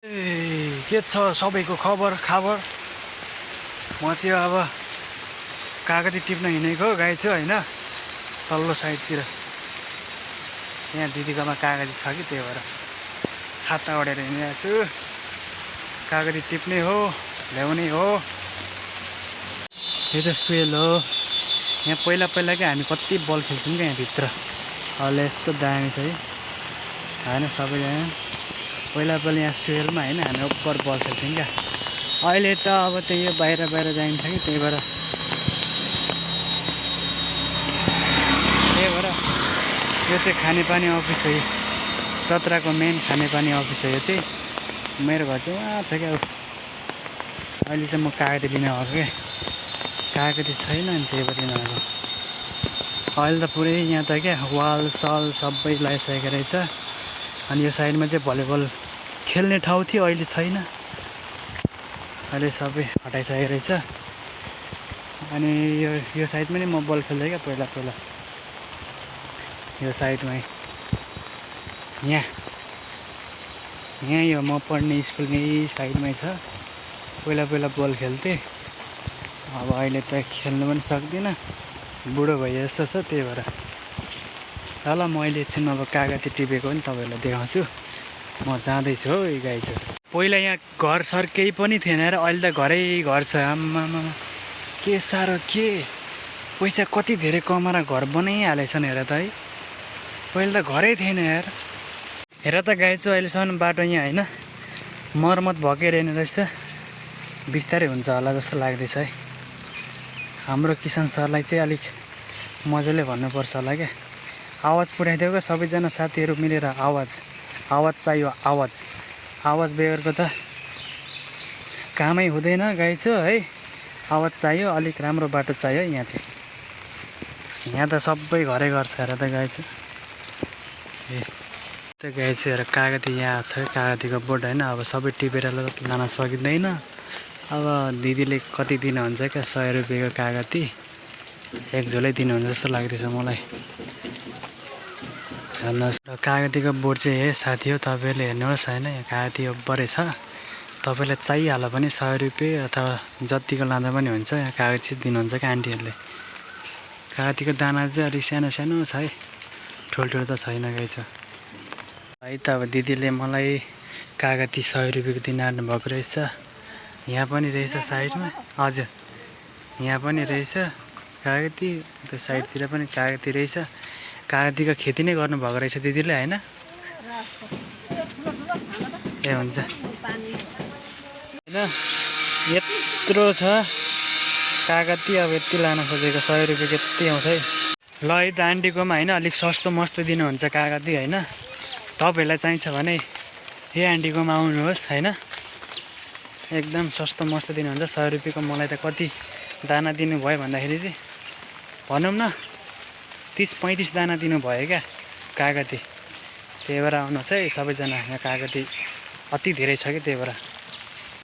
के छ सबैको खबर म चाहिँ अब कागती टिप्न हिँडेको गाई छु हैन तल्लो साइडतिर यहाँ दिदीकोमा कागती छ कि त्यही भएर छाता ओढेर हिँडिरहेको छु कागती टिप्ने हो ल्याउने हो यो त सुयल हो यहाँ पहिला के हामी कति बल खेल्थ्यौँ क्या यहाँ भित्र अहिले यस्तो दामी छ है हैन सबैजना पहिला यहाँ सुवेलमा हैन हामी ओभर बल खेल्थ्यौँ क्या अहिले त अब त्यही यो बाहिर जाइन्छ कि त्यही भएर यो चाहिँ खानेपानी अफिस हो चतराको मेन खानेपानी अफिस हो यो चाहिँ मेरो घर चाहिँ उहाँ छ क्या अहिले चाहिँ म कागती लिन आएको क्या कागती छैन अनि त्यही भएर लिन आएको अहिले त पुरै यहाँ त क्या वाल सल सबै लगाइसकेको रहेछ अनि यो साइडमा चाहिँ भलिबल खेल्ने ठाउँ थियो अहिले छैन अहिले सबै हटाइसकेको रहेछ अनि यो साइडमा नि म बल खेल्दै क्या पहिला यो साइडमै यहाँ यो म पढ्ने स्कुल यही साइडमै छ पहिला बल खेल्थेँ अब अहिले त खेल्नु पनि सक्दिनँ बुढो भए जस्तो छ त्यही भएर ल म अहिले एकछिन अब कागती टिपेको पनि तपाईँहरूलाई देखाउँछु म जाँदैछु हो यो गाई छ पहिला यहाँ घरसर केही पनि थिएन र अहिले त घर छ आम्मामा के साह्रो के पैसा कति धेरै कमाएर घर बनाइहालेछन् हेर त है पहिला त घरै थिएन यार हेर त गाई चाहिँ अहिलेसम्म बाटो यहाँ होइन मर्मत भएकै रहेन रहेछ बिस्तारै हुन्छ होला जस्तो लाग्दैछ है हाम्रो किसान सरलाई चाहिँ अलिक मजाले भन्नुपर्छ होला क्या आवाज पुर्याइदियो क्या सबैजना साथीहरू मिलेर आवाज चाहियो आवाज बेगरको त कामै हुँदैन गाई छु है आवाज चाहियो अलिक राम्रो बाटो चाहियो यहाँ चाहिँ यहाँ त सबै घर छ हेर त गाई छु त गाई छु हेर कागती यहाँ छ कागतीको बोर्ड होइन अब सबै टिपेर लान सकिँदैन अब दिदीले कति दिनुहुन्छ क्या 100 रुपियाँको कागती एक झोलै दिनुहुन्छ जस्तो लाग्दैछ मलाई हेर्नुहोस् र कागतीको बोर्ड चाहिँ हे साथी हो तपाईँले हेर्नुहोस् होइन यहाँ कागती ओभरै छ तपाईँलाई चाहिहाल्यो भने 100 रुपियाँ अथवा जतिको लाँदा पनि हुन्छ यहाँ कागज चाहिँ दिनुहुन्छ क्या आन्टीहरूले कागतीको दाना चाहिँ अलिक सानो छ है ठुल्ठुलो त छैन गाई छ है त अब दिदीले मलाई कागती 100 रुपियाँको दिन आर्नु भएको रहेछ यहाँ पनि रहेछ साइडमा हजुर यहाँ पनि रहेछ कागती त्यो साइडतिर पनि कागती रहेछ कागतीको खेती नै गर्नुभएको रहेछ दिदीले होइन ए हुन्छ होइन यत्रो छ कागती अब यति लान खोजेको 100 रुपियाँ यति आउँछ है ल है त आन्टीकोमा होइन अलिक सस्तो मस्तो दिनुहुन्छ कागती होइन तपाईँहरूलाई चाहिन्छ भने यही आन्टीकोमा आउनुहोस् होइन एकदम सस्तो मस्तो दिनुहुन्छ 100 रुपियाँको मलाई त कति दाना दिनुभयो भन्दाखेरि चाहिँ भनौँ न 30-35 दाना दिनुभयो क्या कागती त्यही भएर आउनुहोस् है सबैजना यहाँ कागती अति धेरै छ कि त्यही भएर